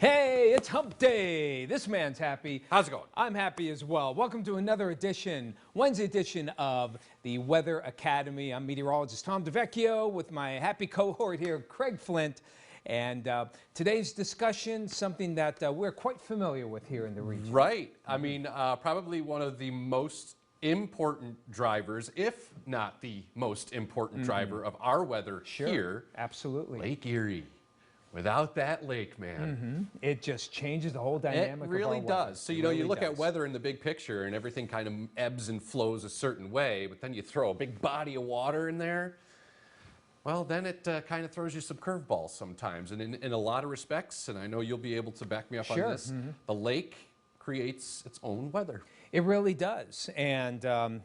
Hey, it's hump day. This man's happy. How's it going? I'm happy as well. Welcome to another edition, Wednesday edition of the Weather Academy. I'm meteorologist Tom DeVecchio with my happy cohort here, Craig Flint. And today's discussion, something that we're quite familiar with here in the region. Right. I mean, probably one of the most important drivers, if not the most important driver of our weather here. Absolutely. Lake Erie. Without that lake, man. It just changes the whole dynamic It really of our weather. does. So, you look at weather in the big picture and everything kind of ebbs and flows a certain way, but then you throw a big body of water in there, well, then it kind of throws you some curveballs sometimes. And in a lot of respects, and I know you'll be able to back me up on this, the lake creates its own weather. It really does. And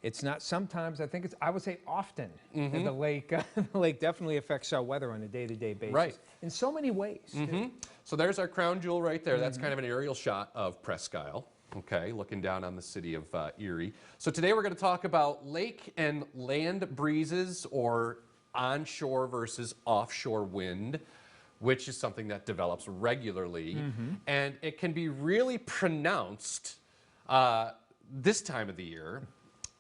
it's not sometimes, I would say often, the lake definitely affects our weather on a day-to-day basis. Right. In so many ways, too. So there's our crown jewel right there. That's kind of an aerial shot of Presque Isle, okay, looking down on the city of Erie. So today we're going to talk about lake and land breezes, or onshore versus offshore wind, which is something that develops regularly. And it can be really pronounced this time of the year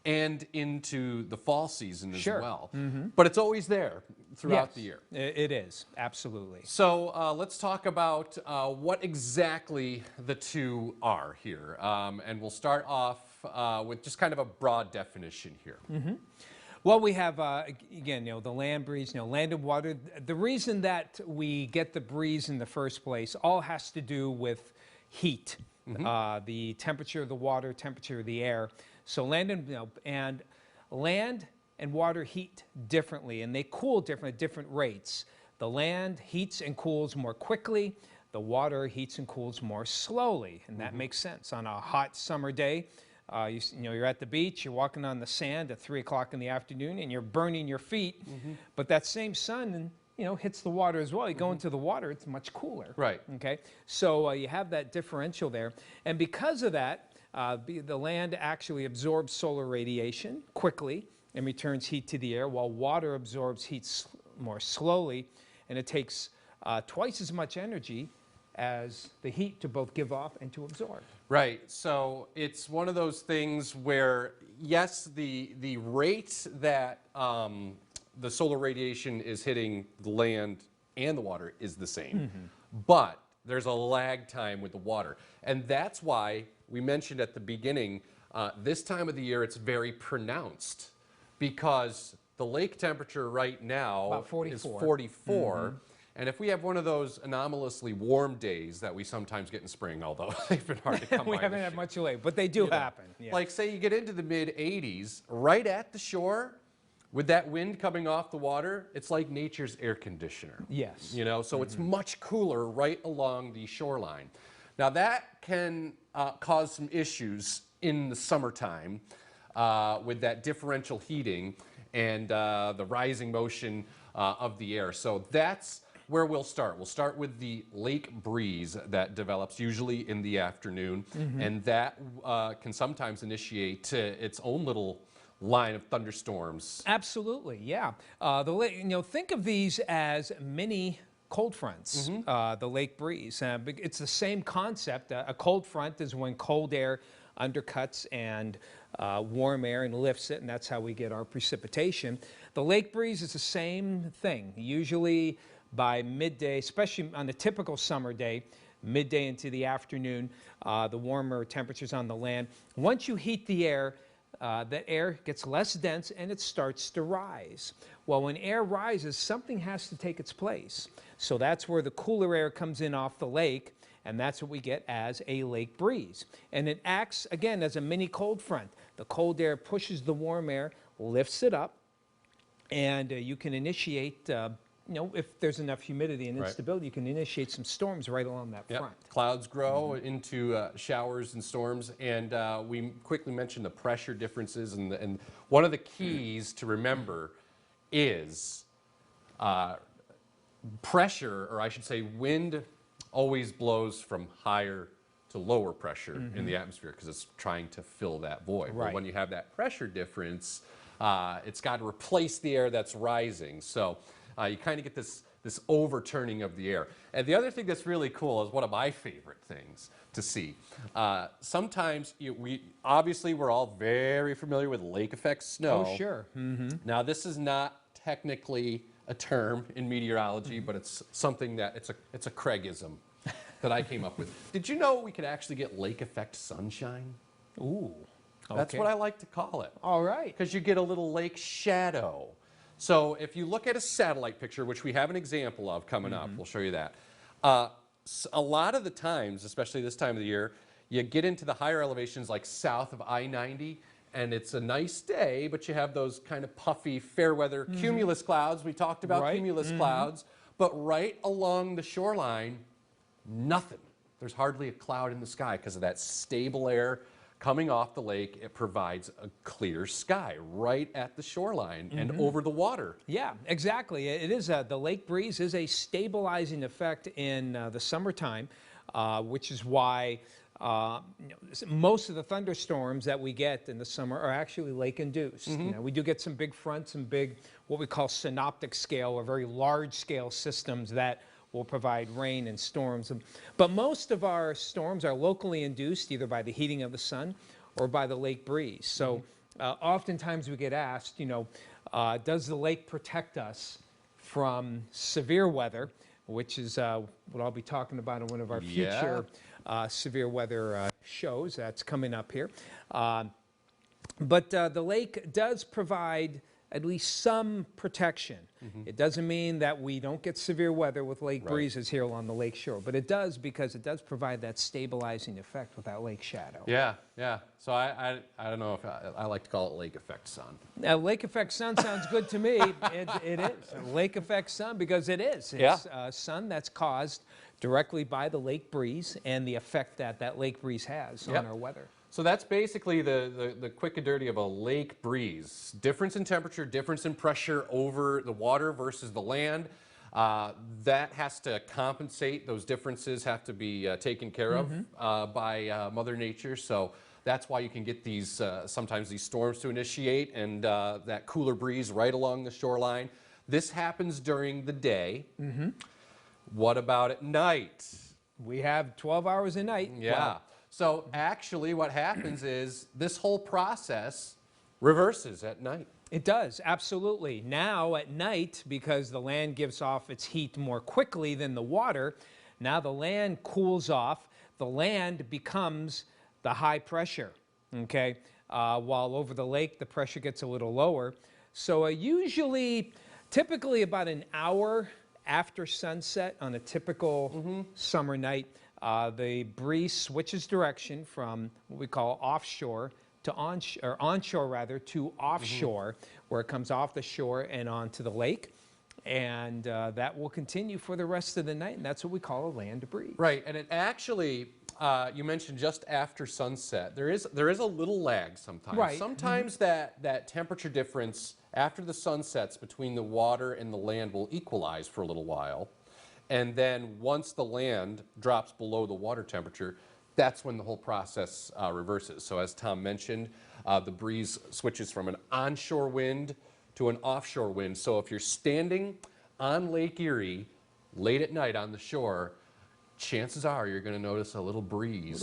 and into the fall season as well. But it's always there throughout the year. It is, absolutely. So let's talk about what exactly the two are here. And we'll start off with just kind of a broad definition here. Well, we have, again, the land breeze, land and water. The reason that we get the breeze in the first place all has to do with heat, the temperature of the water, temperature of the air. So land and water heat differently, and they cool different at different rates. The land heats and cools more quickly. The water heats and cools more slowly, and that makes sense. On a hot summer day, you're at the beach, you're walking on the sand at 3 o'clock in the afternoon, and you're burning your feet. But that same sun, hits the water as well. You go into the water, it's much cooler. Right. Okay. So you have that differential there, and because of that, the land actually absorbs solar radiation quickly and returns heat to the air, while water absorbs heat more slowly, and it takes twice as much energy as the heat to both give off and to absorb. Right. So it's one of those things where, yes, the rate that the solar radiation is hitting the land and the water is the same, but there's a lag time with the water. And that's why we mentioned at the beginning, this time of the year it's very pronounced, because the lake temperature right now About 44. is 44. And if we have one of those anomalously warm days that we sometimes get in spring, although they've been hard to come by. We haven't had much lately, but they do happen. Yeah. Like, say you get into the mid 80s, right at the shore, with that wind coming off the water, it's like nature's air conditioner. Yes. So it's much cooler right along the shoreline. Now that can cause some issues in the summertime with that differential heating and the rising motion of the air. So that's where we'll start. We'll start with the lake breeze that develops usually in the afternoon, and that can sometimes initiate its own little line of thunderstorms. Absolutely, yeah. Think of these as mini cold fronts, the lake breeze. It's the same concept. A cold front is when cold air undercuts and warm air and lifts it, and that's how we get our precipitation. The lake breeze is the same thing. Usually by midday, especially on a typical summer day, midday into the afternoon, the warmer temperatures on the land. Once you heat the air, that air gets less dense and it starts to rise. Well, when air rises, something has to take its place. So that's where the cooler air comes in off the lake, and that's what we get as a lake breeze. And it acts, again, as a mini cold front. The cold air pushes the warm air, lifts it up, and you can initiate, if there's enough humidity and instability, you can initiate some storms right along that front. Clouds grow into showers and storms, and we quickly mentioned the pressure differences, and one of the keys to remember is pressure, or I should say wind, always blows from higher to lower pressure in the atmosphere because it's trying to fill that void. Right. But when you have that pressure difference, it's got to replace the air that's rising. So you kind of get this this overturning of the air. And the other thing that's really cool is one of my favorite things to see. Sometimes we're all very familiar with lake effect snow. Oh, sure. Now, this is not technically a term in meteorology, but it's something that it's a Craigism that I came up with. Did you know we could actually get lake effect sunshine? Ooh. That's Okay. what I like to call it. All right. Because you get a little lake shadow. So if you look at a satellite picture, which we have an example of coming up, we'll show you that. A lot of the times, especially this time of the year, you get into the higher elevations like south of I-90, and it's a nice day, but you have those kind of puffy, fair weather cumulus clouds. We talked about Right. cumulus clouds, but right along the shoreline, nothing. There's hardly a cloud in the sky because of that stable air coming off the lake. It provides a clear sky right at the shoreline and over the water. Yeah, exactly. It is the lake breeze is a stabilizing effect in the summertime, which is why most of the thunderstorms that we get in the summer are actually lake-induced. You know, we do get some big fronts and big, what we call synoptic scale, or very large-scale systems that will provide rain and storms. But most of our storms are locally induced, either by the heating of the sun or by the lake breeze. So oftentimes we get asked, you know, does the lake protect us from severe weather, which is what I'll be talking about in one of our future severe weather shows that's coming up here. But the lake does provide at least some protection. It doesn't mean that we don't get severe weather with lake breezes here along the lake shore, but it does, because it does provide that stabilizing effect with that lake shadow. Yeah, yeah. So I don't know if I like to call it lake effect sun. Now, lake effect sun sounds good to me. It is lake effect sun, because it is. It's sun that's caused directly by the lake breeze and the effect that that lake breeze has on our weather. So that's basically the quick and dirty of a lake breeze. Difference in temperature, difference in pressure over the water versus the land. That has to compensate. Those differences have to be taken care of by Mother Nature. So that's why you can get these, sometimes these storms to initiate, and that cooler breeze right along the shoreline. This happens during the day. What about at night? We have 12 hours a night. Yeah. Well, so actually what happens is this whole process reverses at night. it does, absolutely. Now at night, because the land gives off its heat more quickly than the water, now the land cools off. The land becomes the high pressure, okay? While over the lake, the pressure gets a little lower. So typically about an hour after sunset on a typical summer night, the breeze switches direction from what we call offshore to onshore to offshore, where it comes off the shore and onto the lake. And that will continue for the rest of the night, and that's what we call a land breeze. Right, and it actually, you mentioned just after sunset, there is a little lag sometimes. Right. Sometimes that temperature difference after the sun sets between the water and the land will equalize for a little while. And then once the land drops below the water temperature, that's when the whole process reverses. So as Tom mentioned, the breeze switches from an onshore wind to an offshore wind. So if you're standing on Lake Erie late at night on the shore, chances are you're going to notice a little breeze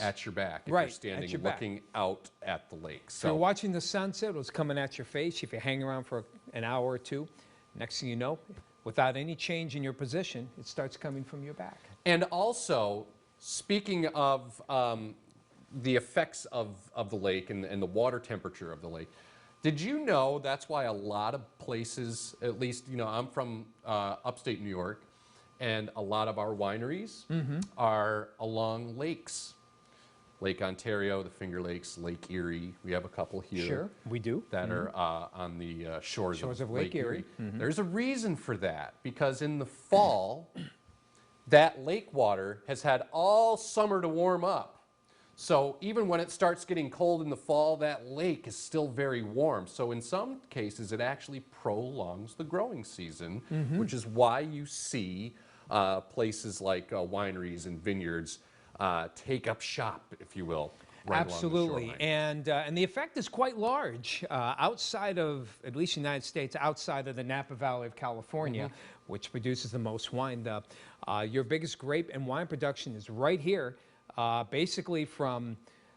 at your back if you're standing looking out at the lake. So if you're watching the sunset, it's coming at your face. If you hang around for an hour or two, next thing you know, without any change in your position, it starts coming from your back. And also, speaking of the effects of the lake and the water temperature of the lake, did you know that's why a lot of places, at least, you know, I'm from upstate New York, and a lot of our wineries are along lakes. Lake Ontario, the Finger Lakes, Lake Erie. We have a couple here. Sure, we do. That are on the shores of Lake Erie. Mm-hmm. There's a reason for that, because in the fall, that lake water has had all summer to warm up. So even when it starts getting cold in the fall, that lake is still very warm. So in some cases, it actually prolongs the growing season, which is why you see places like wineries and vineyards take up shop, if you will, right along the Absolutely, shoreline. and the effect is quite large outside of, at least the United States, outside of the Napa Valley of California, which produces the most wine. Your biggest grape and wine production is right here, basically from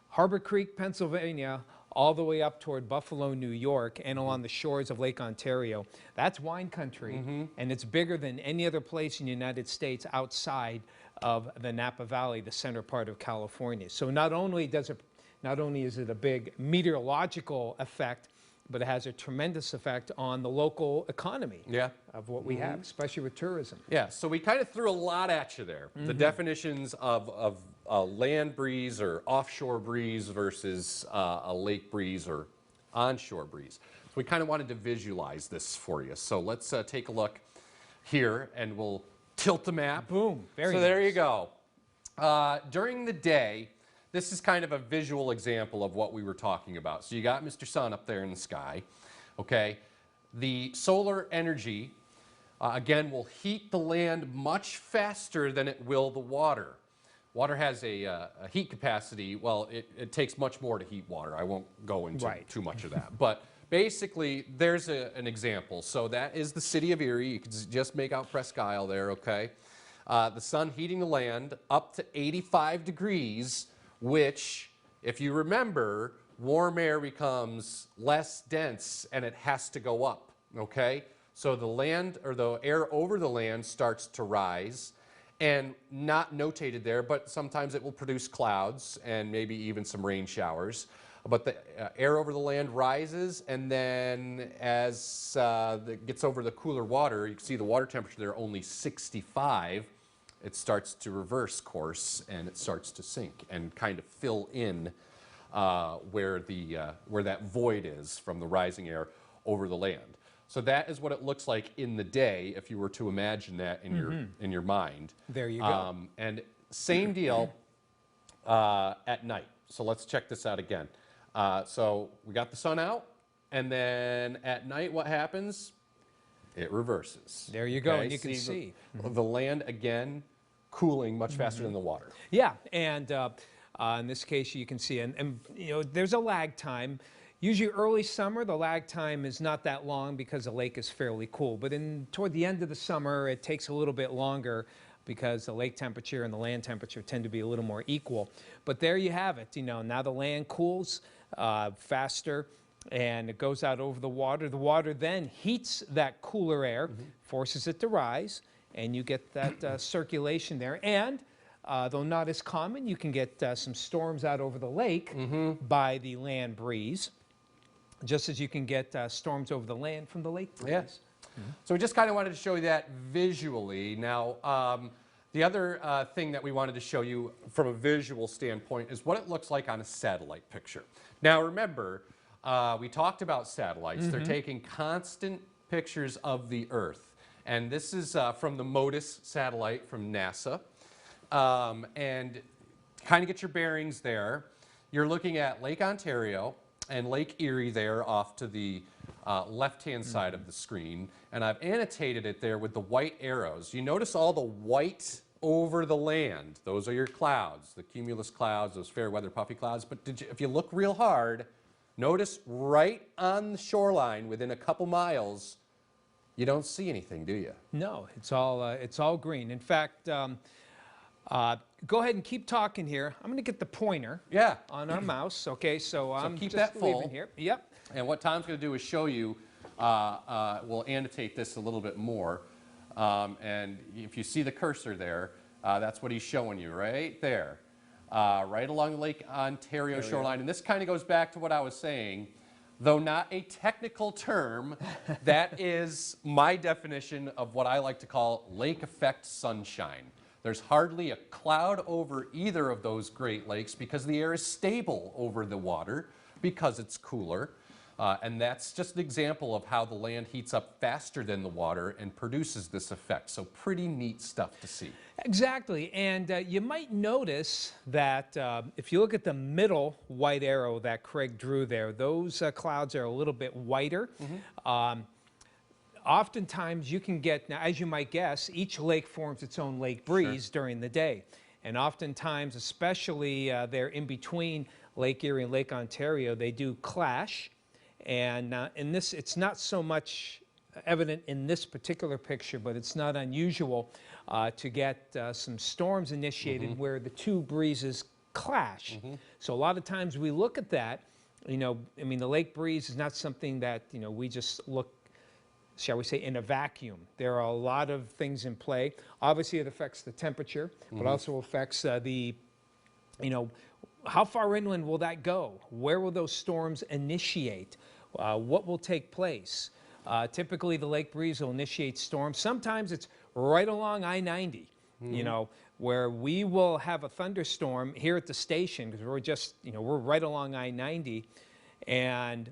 Harbor Creek, Pennsylvania, all the way up toward Buffalo, New York, and along the shores of Lake Ontario. That's wine country, and it's bigger than any other place in the United States outside of the Napa Valley, the center part of California. So not only is it a big meteorological effect, but it has a tremendous effect on the local economy of what we have, especially with tourism. Yeah, so we kind of threw a lot at you there. The definitions of a land breeze or offshore breeze versus a lake breeze or onshore breeze. So we kind of wanted to visualize this for you. So let's take a look here and we'll tilt the map. Boom, very So there nice. you go. During the day, this is kind of a visual example of what we were talking about. So you got Mr. Sun up there in the sky, okay? The solar energy, again, will heat the land much faster than it will the water. Water has a heat capacity. Well, it takes much more to heat water. I won't go into too much of that. But basically, there's an example. So that is the city of Erie. You can just make out Presque Isle there, okay? The sun heating the land up to 85 degrees, which, if you remember, warm air becomes less dense and it has to go up, okay? So the land, or the air over the land, starts to rise, and not notated there, but sometimes it will produce clouds and maybe even some rain showers. But the air over the land rises, and then as it gets over the cooler water, you can see the water temperature there only 65. It starts to reverse course and it starts to sink and kind of fill in where that void is from the rising air over the land. So that is what it looks like in the day if you were to imagine that in your mind. There you go. And same deal at night. So let's check this out again. So we got the sun out, and then at night what happens? It reverses. There you go, and you can see. The land again cooling much faster than the water. Yeah, and in this case you can see, and you know, there's a lag time. Usually early summer, the lag time is not that long because the lake is fairly cool. But toward the end of the summer, it takes a little bit longer because the lake temperature and the land temperature tend to be a little more equal. But there you have it. You know, now the land cools faster and it goes out over the water. The water then heats that cooler air, forces it to rise, and you get that circulation there. And though not as common, you can get some storms out over the lake by the land breeze, just as you can get storms over the land from the lake breeze. Yes. So we just kind of wanted to show you that visually. Now, the other thing that we wanted to show you from a visual standpoint is what it looks like on a satellite picture. Now, remember, we talked about satellites. They're taking constant pictures of the Earth. And this is from the MODIS satellite from NASA. And kind of get your bearings there. You're looking at Lake Ontario and Lake Erie there off to the left-hand side of the screen. And I've annotated it there with the white arrows. You notice all the white over the land. Those are your clouds, the cumulus clouds, those fair weather puffy clouds. But if you look real hard, notice right on the shoreline within a couple miles, you don't see anything, do you? No, it's all green. In fact, go ahead and keep talking here. I'm going to get the pointer on our mouse. Okay, so I'm keep just that full. leaving here. Yep. And what Tom's going to do is show you, we'll annotate this a little bit more. And if you see the cursor there, that's what he's showing you right there, right along the Lake Ontario shoreline. And this kind of goes back to what I was saying. Though not a technical term, that is my definition of what I like to call lake effect sunshine. There's hardly a cloud over either of those Great Lakes because the air is stable over the water because it's cooler. And that's just an example of how the land heats up faster than the water and produces this effect. So pretty neat stuff to see. Exactly. And you might notice that if you look at the middle white arrow that Craig drew there, those clouds are a little bit whiter. Oftentimes you can get, now as you might guess, each lake forms its own lake breeze during the day. And oftentimes, especially there in between Lake Erie and Lake Ontario, they do clash. And in this, it's not so much evident in this particular picture, but it's not unusual to get some storms initiated where the two breezes clash. So a lot of times we look at that, you know, I mean, the lake breeze is not something that, you know, we just look, shall we say, in a vacuum. There are a lot of things in play. Obviously, it affects the temperature, but also affects the, you know, how far inland will that go? Where will those storms initiate? What will take place? Typically, the lake breeze will initiate storms. Sometimes it's right along I-90, you know, where we will have a thunderstorm here at the station because we're just, you know, we're right along I-90.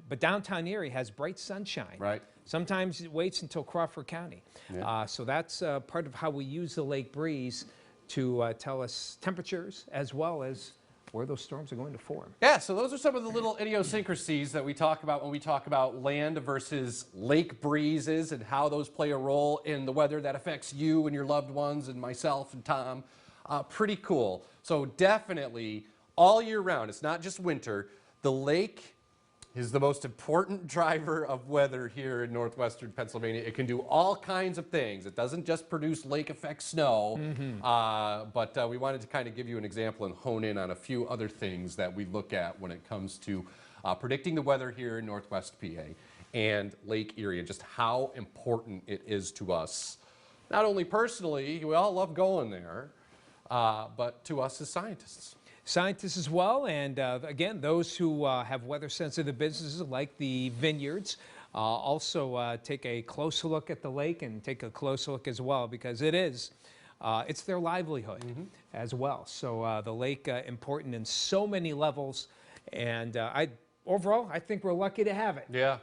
But downtown Erie has bright sunshine. Right. Sometimes it waits until Crawford County. Yeah. So that's part of how we use the lake breeze to tell us temperatures as well as where those storms are going to form. Yeah, so those are some of the little idiosyncrasies that we talk about when we talk about land versus lake breezes and how those play a role in the weather that affects you and your loved ones and myself and Tom. Pretty cool. So definitely all year round, it's not just winter, the lake is the most important driver of weather here in northwestern Pennsylvania. It can do all kinds of things. It doesn't just produce lake effect snow, but we wanted to kind of give you an example and hone in on a few other things that we look at when it comes to predicting the weather here in Northwest PA and Lake Erie and just how important it is to us. Not only personally, we all love going there, but to us as scientists. Scientists as well, and again, those who have weather-sensitive businesses like the vineyards also take a closer look at the lake and take a closer look as well because it's their livelihood as well. So the lake important in so many levels, and overall, I think we're lucky to have it. Yeah.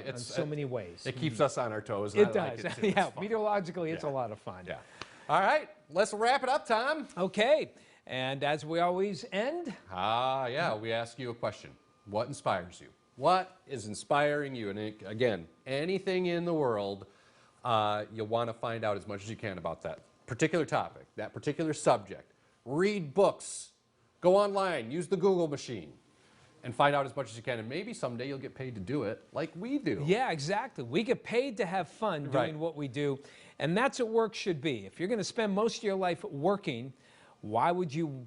In so many ways. It keeps us on our toes. It I does. Like it too. Yeah, meteorologically, it's a lot of fun. Yeah. All right, let's wrap it up, Tom. Okay, and as we always end, yeah, we ask you a question. What inspires you? What is inspiring you? And again, anything in the world, you'll want to find out as much as you can about that particular topic, that particular subject. Read books, go online, use the Google machine, and find out as much as you can. And maybe someday you'll get paid to do it like we do. Yeah, exactly. We get paid to have fun doing what we do. And that's what work should be. If you're going to spend most of your life working, why would you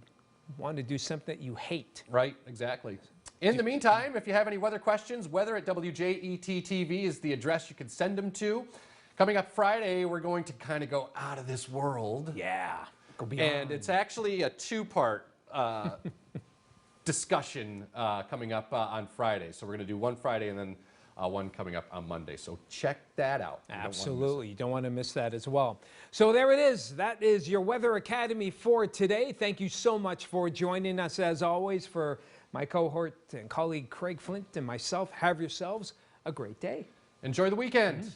want to do something that you hate? Right, exactly. In the meantime, if you have any weather questions, weather@WJET.TV is the address you can send them to. Coming up Friday, we're going to kind of go out of this world. Yeah. Go beyond. And it's actually a two-part discussion coming up on Friday. So we're going to do one Friday and then one coming up on Monday. So check that out. Absolutely. You don't want to miss that as well. So there it is. That is your Weather Academy for today. Thank you so much for joining us as always. For my cohort and colleague Craig Flint and myself, have yourselves a great day. Enjoy the weekend.